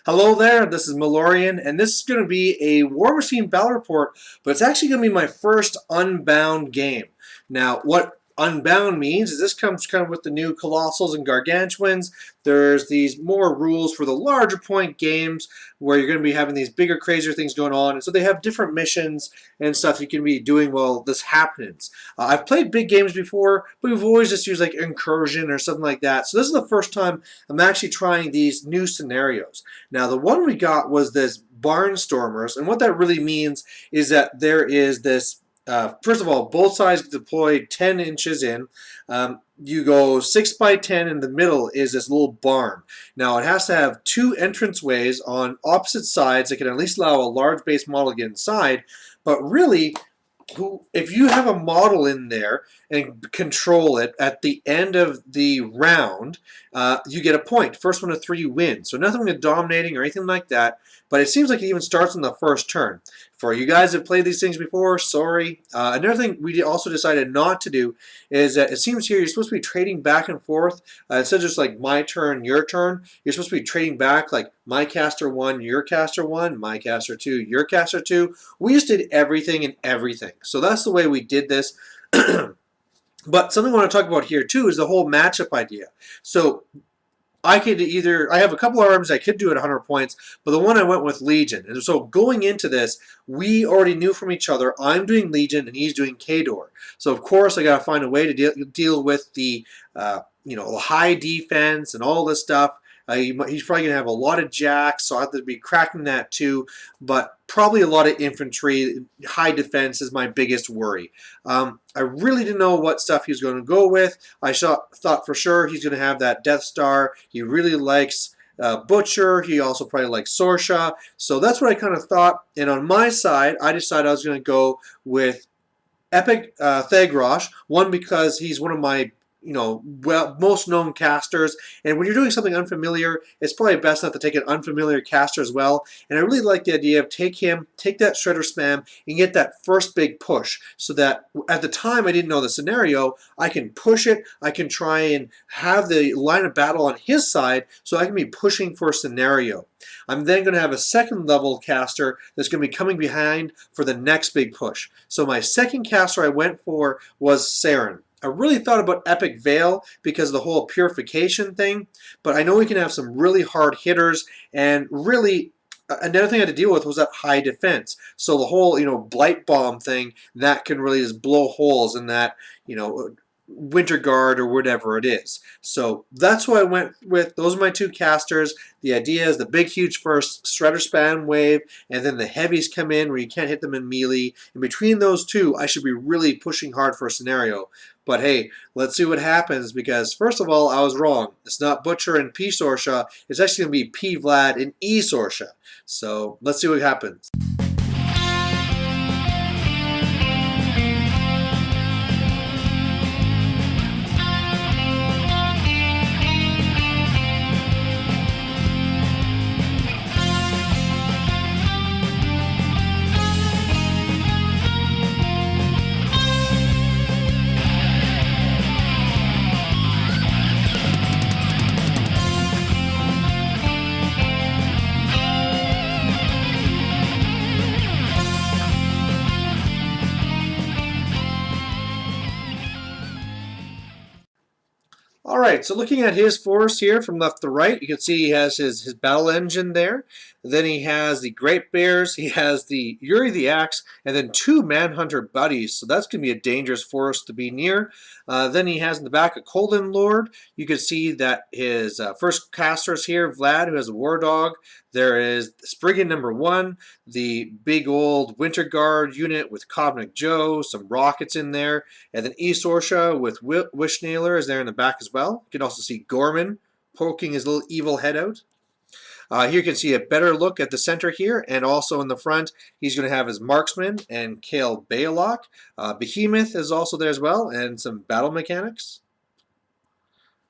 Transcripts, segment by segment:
Hello there, this is Malorian, and this is going to be a War Machine Battle Report, but it's actually going to be my first Unbound game. Now, what Unbound means is this comes kind of with the new Colossals and Gargantuans. There's these more rules for the larger point games where you're going to be having these bigger, crazier things going on, and so they have different missions and stuff you can be doing while this happens. I've played big games before, but we've always just used like Incursion or something like that, so this is the first time I'm actually trying these new scenarios. Now, the one we got was this Barnstormers, and what that really means is that there is this, first of all, both sides deployed 10 inches in. You go 6 by 10, in the middle is this little barn. Now, it has to have two entranceways on opposite sides that can at least allow a large base model to get inside, but really, if you have a model in there and control it at the end of the round, you get a point. First one to 3 wins. So nothing with dominating or anything like that, but it seems like it even starts on the first turn. For you guys that have played these things before, sorry. Another thing we also decided not to do is that it seems here you're supposed to be trading back and forth. Instead of just like my turn, your turn, you're supposed to be trading back like my caster 1, your caster 1, my caster 2, your caster 2. We just did everything and everything. So that's the way we did this. But something I want to talk about here too is the whole matchup idea. So I have a couple of arms I could do at 100 points, but the one I went with Legion. And so going into this, we already knew from each other, I'm doing Legion and he's doing Khador. So of course I got to find a way to deal with the, the high defense and all this stuff. He's probably going to have a lot of jacks, so I have to be cracking that too. But probably a lot of infantry. High defense is my biggest worry. I really didn't know what stuff he was going to go with. I thought for sure he's going to have that Death Star. He really likes Butcher. He also probably likes Sorsha. So that's what I kind of thought. And on my side, I decided I was going to go with Epic Thagrosh. One, because he's one of my most known casters, and when you're doing something unfamiliar, it's probably best not to take an unfamiliar caster as well. And I really like the idea of take that Shredder Spam, and get that first big push, so that at the time I didn't know the scenario, I can push it, I can try and have the line of battle on his side, so I can be pushing for a scenario. I'm then going to have a second level caster that's going to be coming behind for the next big push. So my second caster I went for was Saren. I really thought about Epic Veil because of the whole purification thing, but I know we can have some really hard hitters, and really another thing I had to deal with was that high defense. So the whole, Blight Bomb thing, that can really just blow holes in that, Winter Guard or whatever it is. So that's what I went with. Those are my two casters. The idea is the big, huge first Shredder Spam wave, and then the heavies come in where you can't hit them in melee. In between those two, I should be really pushing hard for a scenario. But hey, let's see what happens, because first of all, I was wrong. It's not Butcher and P Sorsha. It's actually going to be P Vlad and E Sorsha. So let's see what happens. Alright, so looking at his force here from left to right, you can see he has his battle engine there. Then he has the Great Bears, he has the Yuri the Axe, and then 2 Manhunter buddies. So that's going to be a dangerous force to be near. Then he has in the back a Colden Lord. You can see that his first caster is here, Vlad, who has a War Dog. There is Spriggan number 1, the big old Winter Guard unit with Cosmic Joe, some rockets in there, and then Esorsha with Wishnailer is there in the back as well. You can also see Gorman poking his little evil head out. Here you can see a better look at the center here, and also in the front, he's going to have his Marksman and Kale Baylock. Behemoth is also there as well, and some battle mechanics.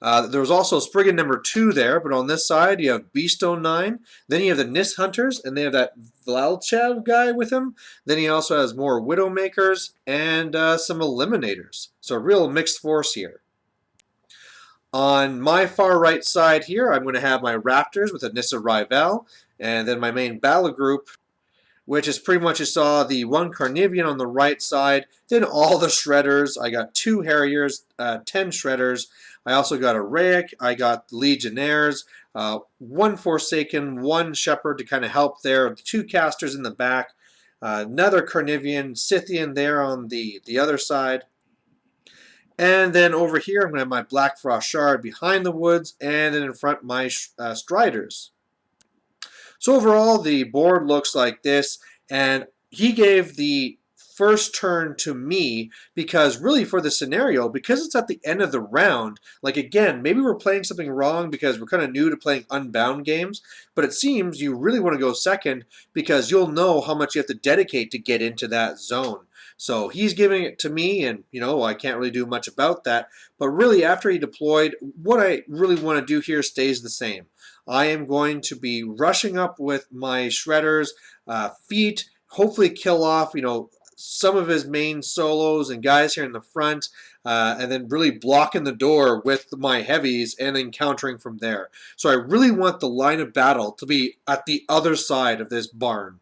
There was also Spriggan number 2 there, but on this side you have Beastone 9. Then you have the Nis Hunters, and they have that Vlalchav guy with him. Then he also has more Widowmakers and some Eliminators. So a real mixed force here. On my far right side here, I'm going to have my Raptors with a Nissa Rival. And then my main battle group, which is pretty much, you saw the one Carnivian on the right side, then all the Shredders. I got 2 Harriers, 10 Shredders. I also got a Raic. I got Legionnaires, 1 Forsaken, 1 Shepherd to kind of help there, 2 Casters in the back, another Carnivian, Scythian there on the other side. And then over here, I'm going to have my Black Frost Shard behind the woods, and then in front, my Striders. So overall, the board looks like this, and he gave the first turn to me because really for the scenario, because it's at the end of the round, like again, maybe we're playing something wrong because we're kind of new to playing Unbound games, but it seems you really want to go second because you'll know how much you have to dedicate to get into that zone. So he's giving it to me, and I can't really do much about that. But really, after he deployed, what I really want to do here stays the same. I am going to be rushing up with my Shredders, feet, hopefully kill off, some of his main solos and guys here in the front, and then really blocking the door with my heavies and then countering from there. So I really want the line of battle to be at the other side of this barn.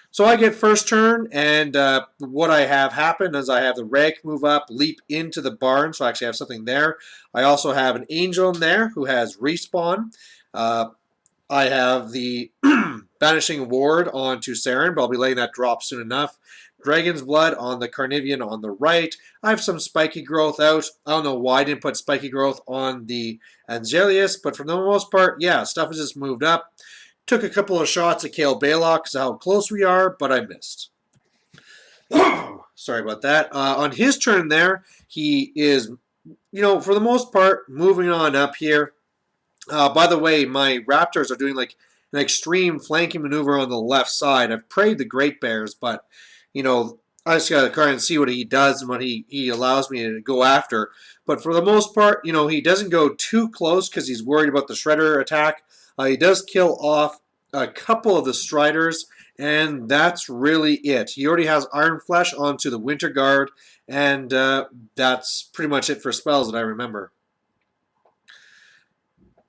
So I get first turn, and what I have happen is I have the Raic move up, leap into the barn, so I actually have something there. I also have an Angel in there who has respawn. I have the Banishing Ward onto Saren, but I'll be letting that drop soon enough. Dragon's Blood on the Carnivian on the right. I have some Spiky Growth out. I don't know why I didn't put Spiky Growth on the Angelius, but for the most part, yeah, stuff has just moved up. Took a couple of shots at Kale Baylock because of how close we are, but I missed. Sorry about that. On his turn there, he is, for the most part, moving on up here. By the way, my Raptors are doing like an extreme flanking maneuver on the left side. I've prayed the Great Bears, but, I just got to kind of see what he does and what he allows me to go after. But for the most part, he doesn't go too close because he's worried about the Shredder attack. He does kill off a couple of the Striders, and that's really it. He already has Iron Flesh onto the Winter Guard, and that's pretty much it for spells that I remember.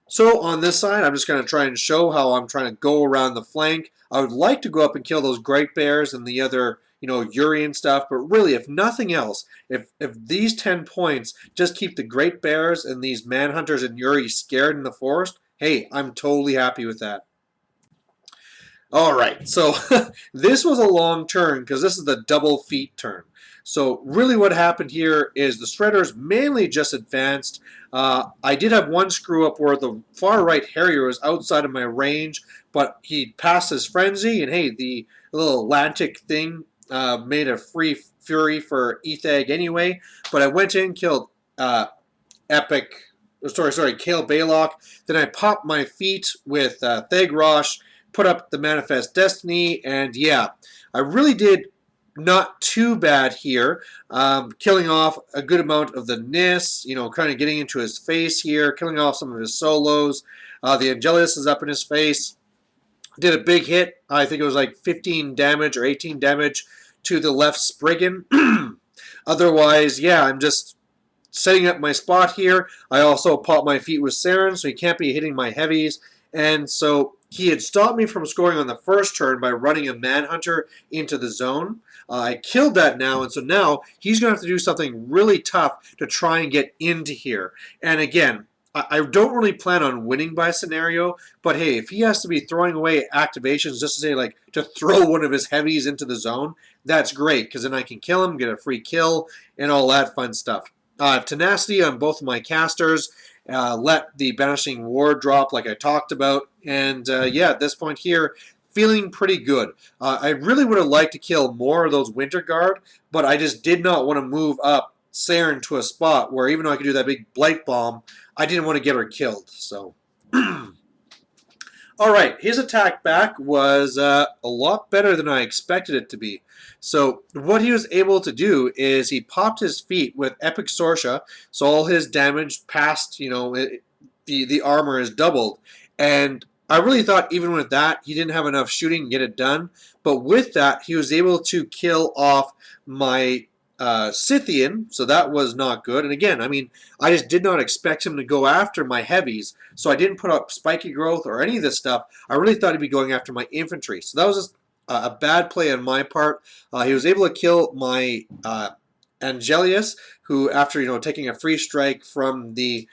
So on this side, I'm just going to try and show how I'm trying to go around the flank. I would like to go up and kill those Great Bears and the other, Yuri and stuff, but really, if nothing else, if these 10 points just keep the Great Bears and these Manhunters and Yuri scared in the forest, hey, I'm totally happy with that. All right, so this was a long turn because this is the double feet turn. So really what happened here is the Shredders mainly just advanced. I did have one screw up where the far right Harrier was outside of my range, but he passed his frenzy, and hey, the little Atlantic thing made a free fury for Ethag anyway. But I went in, killed Kale Baylock. Then I popped my feet with Thagrosh, put up the Manifest Destiny, and yeah, I really did not too bad here, killing off a good amount of the Nis, kind of getting into his face here, killing off some of his solos. The Angelus is up in his face. Did a big hit. I think it was like 15 damage or 18 damage to the left Spriggan. Otherwise, yeah, I'm just setting up my spot here. I also popped my feet with Saren, so he can't be hitting my heavies. And so he had stopped me from scoring on the first turn by running a Manhunter into the zone. I killed that now, and so now he's going to have to do something really tough to try and get into here. And again, I don't really plan on winning by scenario, but hey, if he has to be throwing away activations just to say, like, to throw one of his heavies into the zone, that's great, because then I can kill him, get a free kill, and all that fun stuff. I have Tenacity on both of my casters. Let the Banishing Ward drop like I talked about. And yeah, at this point here, feeling pretty good. I really would have liked to kill more of those Winter Guard, but I just did not want to move up Saren to a spot where even though I could do that big Blight Bomb, I didn't want to get her killed. So, all right, his attack back was a lot better than I expected it to be. So what he was able to do is he popped his feet with Epic Sorsha, so all his damage past, the armor is doubled. And I really thought even with that, he didn't have enough shooting to get it done. But with that, he was able to kill off my Scythian, so that was not good. And again, I mean, I just did not expect him to go after my heavies, so I didn't put up spiky growth or any of this stuff. I really thought he'd be going after my infantry, so that was just a bad play on my part. He was able to kill my Angelius, who after taking a free strike from the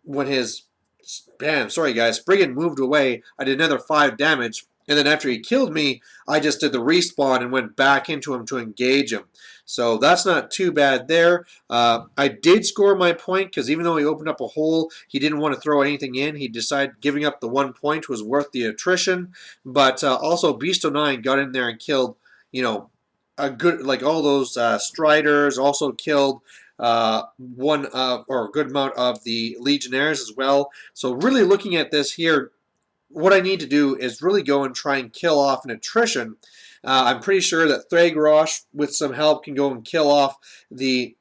when his sorry guys, Spriggan moved away, I did another 5 damage. And then after he killed me, I just did the respawn and went back into him to engage him. So that's not too bad there. I did score my point because even though he opened up a hole, he didn't want to throw anything in. He decided giving up the 1 point was worth the attrition. But also Beast09 got in there and killed, a good, like all those Striders, also killed or a good amount of the Legionnaires as well. So really looking at this here, what I need to do is really go and try and kill off an attrition. I'm pretty sure that Thagrosh, with some help, can go and kill off the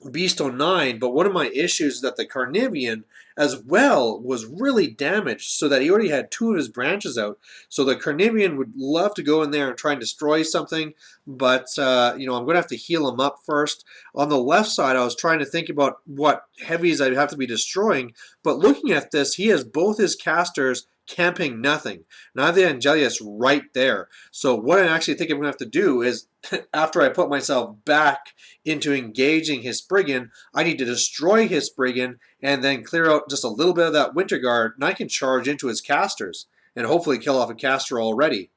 Beast09, but one of my issues is that the Carnivian as well was really damaged, so that he already had 2 of his branches out. So the Carnivian would love to go in there and try and destroy something, but I'm going to have to heal him up first. On the left side, I was trying to think about what heavies I'd have to be destroying, but looking at this, he has both his casters camping nothing. Now I have the Angelius right there. So what I actually think I'm going to have to do is, after I put myself back into engaging his Spriggan, I need to destroy his Spriggan and then clear out just a little bit of that Winter Guard, and I can charge into his casters and hopefully kill off a caster already.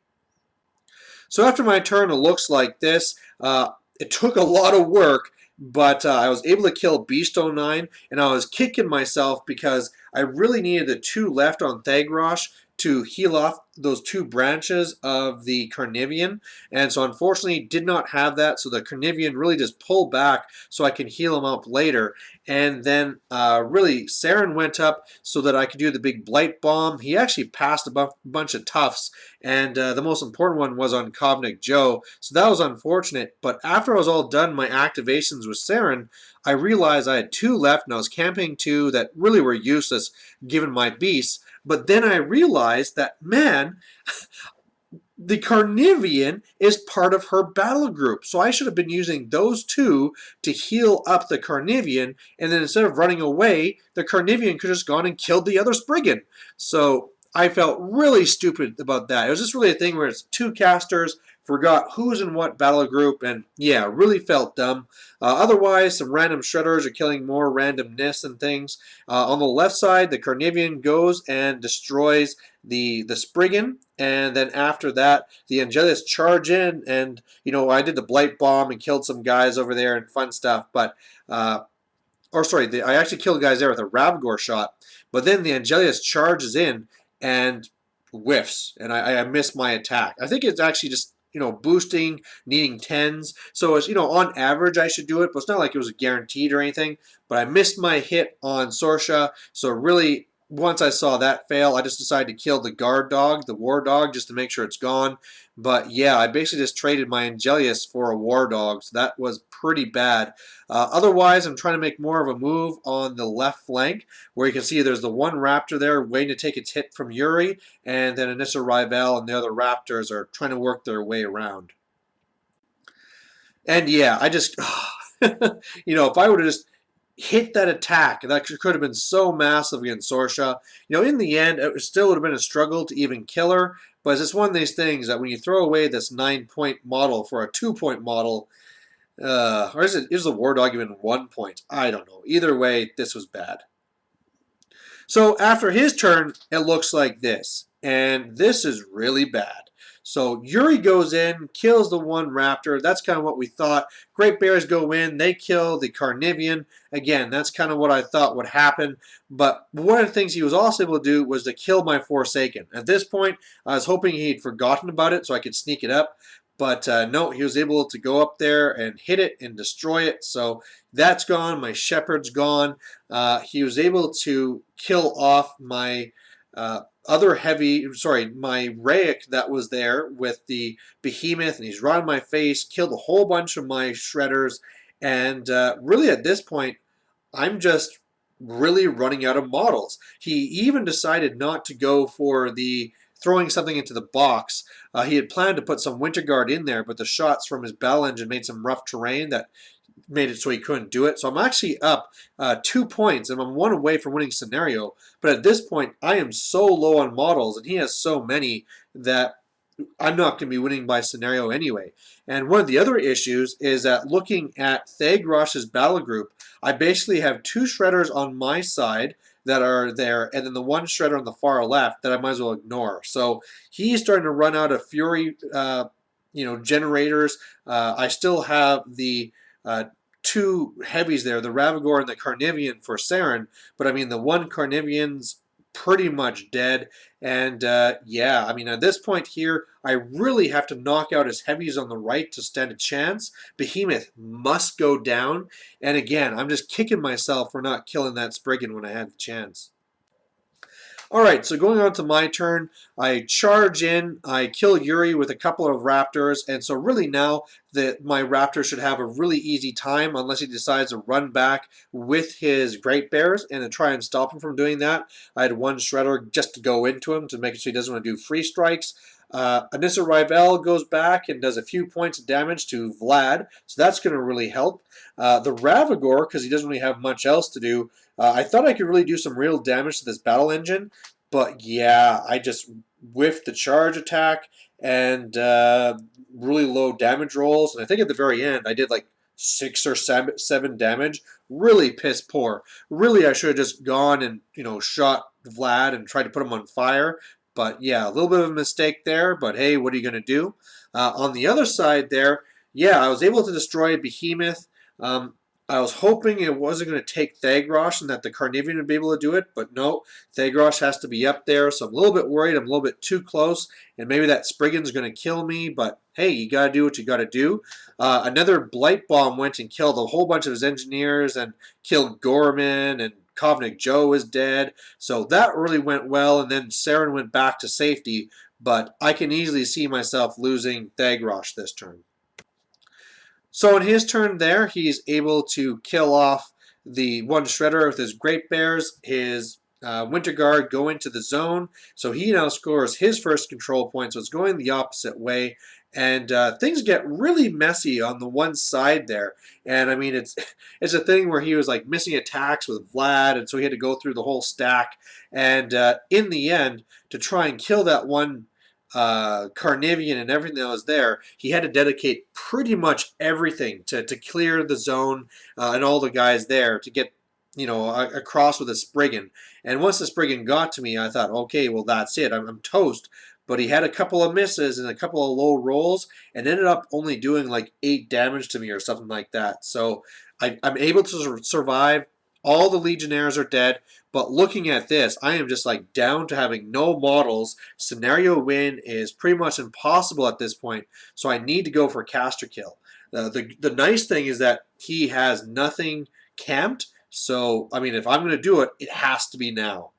So after my turn, it looks like this. It took a lot of work, but I was able to kill Beast09, and I was kicking myself because I really needed the 2 left on Thagrosh to heal off those 2 branches of the Carnivian, and so unfortunately did not have that, so the Carnivian really just pulled back so I can heal him up later. And then really Saren went up so that I could do the big Blight Bomb. He actually passed a bunch of toughs, and the most important one was on Kovnik Joe, so that was unfortunate. But after I was all done my activations with Saren, I realized I had 2 left, and I was camping 2 that really were useless given my beasts. But then I realized that, man, the Carnivian is part of her battle group. So I should have been using those 2 to heal up the Carnivian, and then instead of running away, the Carnivian could have just gone and killed the other Spriggan. So I felt really stupid about that. It was just really a thing where it's 2 casters, forgot who's in what battle group, and yeah, really felt dumb. Otherwise, some random shredders are killing more randomness and things. On the left side, the Carnivian goes and destroys the Spriggan, and then after that, the Angelius charge in, and I did the Blight Bomb and killed some guys over there and fun stuff, but I actually killed guys there with a Ravgor shot, but then the Angelius charges in and whiffs, and I missed my attack. I think it's actually just boosting, needing 10s. So it's, on average I should do it, but it's not like it was guaranteed or anything. But I missed my hit on Sorsha, so really, once I saw that fail, I just decided to kill the guard dog, the war dog, just to make sure it's gone. But yeah, I basically just traded my Angelius for a war dog, so that was pretty bad. Otherwise, I'm trying to make more of a move on the left flank, where you can see there's the 1 Raptor there waiting to take its hit from Yuri, and then Anissa Rival and the other Raptors are trying to work their way around. And yeah, I just, if I would have just hit that attack, that could have been so massive against Sorsha. In the end, it still would have been a struggle to even kill her, but it's just one of these things that when you throw away this 9-point model for a 2-point model, or is the War Dog even 1 point? I don't know. Either way, this was bad. So after his turn, it looks like this, and this is really bad. So Yuri goes in, kills the 1 Raptor. That's kind of what we thought. Great Bears go in. They kill the Carnivian. Again, that's kind of what I thought would happen. But one of the things he was also able to do was to kill my Forsaken. At this point, I was hoping he'd forgotten about it so I could sneak it up. But no, he was able to go up there and hit it and destroy it. So that's gone. My Shepherd's gone. He was able to kill off my my Raic that was there with the Behemoth, and he's right in my face, killed a whole bunch of my Shredders, and really at this point, I'm just really running out of models. He even decided not to go for the throwing something into the box. He had planned to put some Winter Guard in there, but the shots from his battle engine made some rough terrain that made it so he couldn't do it. So I'm actually up 2 points, and I'm one away from winning scenario. But at this point, I am so low on models, and he has so many that I'm not going to be winning by scenario anyway. And one of the other issues is that looking at Thagrosh's battle group, I basically have 2 shredders on my side that are there, and then the 1 shredder on the far left that I might as well ignore. So he's starting to run out of fury, generators. I still have the 2 heavies there, the Ravagore and the Carnivian for Saren, but I mean the 1 Carnivian's pretty much dead. And yeah, I mean at this point here, I really have to knock out his heavies on the right to stand a chance. Behemoth must go down. And again, I'm just kicking myself for not killing that Spriggan when I had the chance. Alright, so going on to my turn, I charge in, I kill Yuri with a couple of raptors, and so really now that my raptor should have a really easy time unless he decides to run back with his Great Bears and to try and stop him from doing that. I had 1 shredder just to go into him to make sure he doesn't want to do free strikes. Anissa Rivel goes back and does a few points of damage to Vlad, so that's going to really help. The Ravagore, because he doesn't really have much else to do, I thought I could really do some real damage to this battle engine, but yeah, I just whiffed the charge attack and really low damage rolls, and I think at the very end I did like 6 or 7 damage. Really piss poor. Really, I should have just gone and shot Vlad and tried to put him on fire. But yeah, a little bit of a mistake there, but hey, what are you going to do? On the other side there, yeah, I was able to destroy a Behemoth. I was hoping it wasn't going to take Thagrosh and that the Carnivian would be able to do it, but no, Thagrosh has to be up there, so I'm a little bit worried. I'm a little bit too close, and maybe that Spriggan's going to kill me, but hey, you got to do what you got to do. Another Blight Bomb went and killed a whole bunch of his engineers and killed Gorman, and Kovnik Joe is dead, so that really went well, and then Saren went back to safety, but I can easily see myself losing Thagrosh this turn. So in his turn there, he's able to kill off the 1 shredder with his Great Bears, his Winter Guard go into the zone, so he now scores his first control point, so it's going the opposite way, and things get really messy on the one side there, and I mean it's a thing where he was like missing attacks with Vlad, and so he had to go through the whole stack, and in the end, to try and kill that 1 Carnivian and everything that was there, he had to dedicate pretty much everything to clear the zone and all the guys there to get across with a Spriggan. And once the Spriggan got to me, I thought, okay, well that's it, I'm toast. But he had a couple of misses and a couple of low rolls and ended up only doing like 8 damage to me or something like that. So I'm able to survive. All the Legionnaires are dead, but looking at this, I am just like down to having no models. Scenario win is pretty much impossible at this point, so I need to go for caster kill. The nice thing is that he has nothing camped, so I mean if I'm going to do it, it has to be now.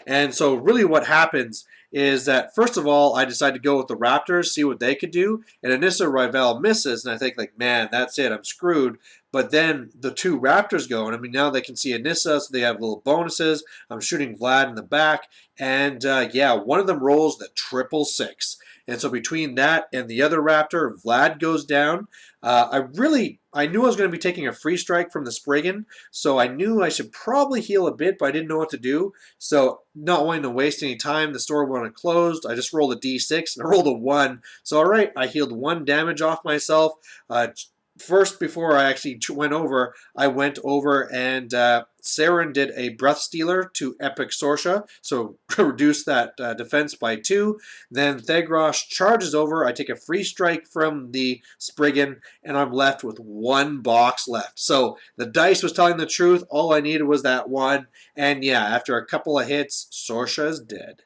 And so really what happens is that, first of all, I decide to go with the Raptors, see what they could do, and Anissa Rivel misses, and I think, like, man, that's it, I'm screwed. But then the 2 Raptors go, and I mean, now they can see Anissa, so they have little bonuses. I'm shooting Vlad in the back, and yeah, one of them rolls the 666. And so between that and the other Raptor, Vlad goes down. I knew I was going to be taking a free strike from the Spriggan, so I knew I should probably heal a bit, but I didn't know what to do. So not wanting to waste any time, the store wasn't closed. I just rolled a d6 and I rolled a 1. So all right, I healed 1 damage off myself. First, before I actually went over, I went over and Saren did a Breath Stealer to Epic Sorsha, so reduce that defense by 2. Then Thagrosh charges over. I take a free strike from the Spriggan, and I'm left with 1 box left. So the dice was telling the truth. All I needed was that 1. And yeah, after a couple of hits, Sorsha is dead.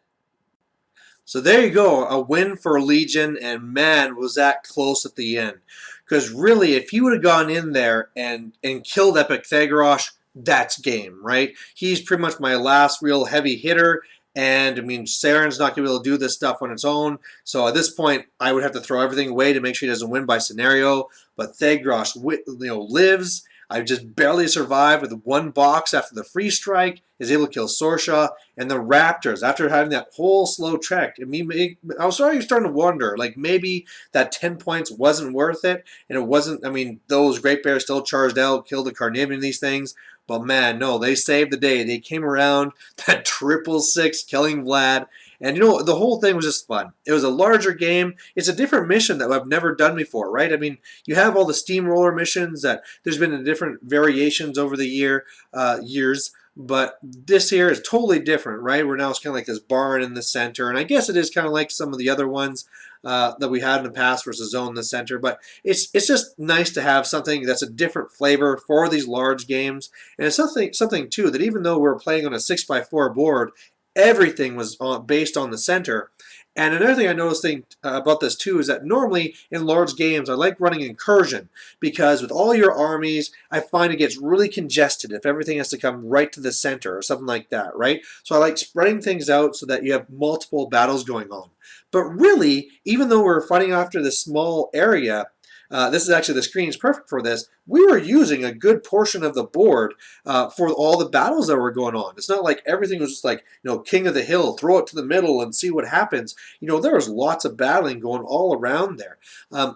So there you go, a win for Legion, and man, was that close at the end. Because really, if he would have gone in there and killed Epic Thagrosh, that's game, right? He's pretty much my last real heavy hitter, and I mean, Saren's not going to be able to do this stuff on its own, so at this point, I would have to throw everything away to make sure he doesn't win by scenario, but Thagrosh lives. I just barely survived with 1 box after the free strike, is able to kill Sorsha, and the Raptors, after having that whole slow trek, I was starting to wonder, like maybe that 10 points wasn't worth it, and it wasn't, I mean, those Great Bears still charged out, killed the Carnivorous, these things, but man, no, they saved the day. They came around, that 666 killing Vlad, and the whole thing was just fun. It was a larger game. It's a different mission that I've never done before, right? I mean, you have all the steamroller missions that there's been different variations over the years, but this here is totally different, right? Where now it's kind of like this barn in the center, and I guess it is kind of like some of the other ones that we had in the past versus zone in the center. But it's just nice to have something that's a different flavor for these large games, and it's something too that even though we're playing on a 6x4 board, everything was based on the center. And another thing I noticed about this too is that normally in large games I like running incursion because with all your armies I find it gets really congested if everything has to come right to the center or something like that, right? So I like spreading things out so that you have multiple battles going on. But really, even though we're fighting after this small area, this is actually, the screen is perfect for this. We were using a good portion of the board for all the battles that were going on. It's not like everything was just like, king of the hill, throw it to the middle and see what happens. There was lots of battling going all around there.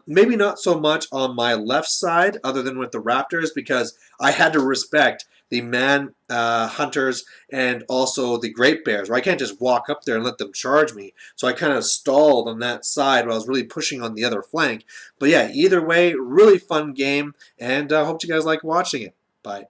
Maybe not so much on my left side, other than with the Raptors, because I had to respect the man hunters and also the Great Bears, where I can't just walk up there and let them charge me. So I kind of stalled on that side while I was really pushing on the other flank. But yeah, either way, really fun game, and I hope you guys like watching it. Bye.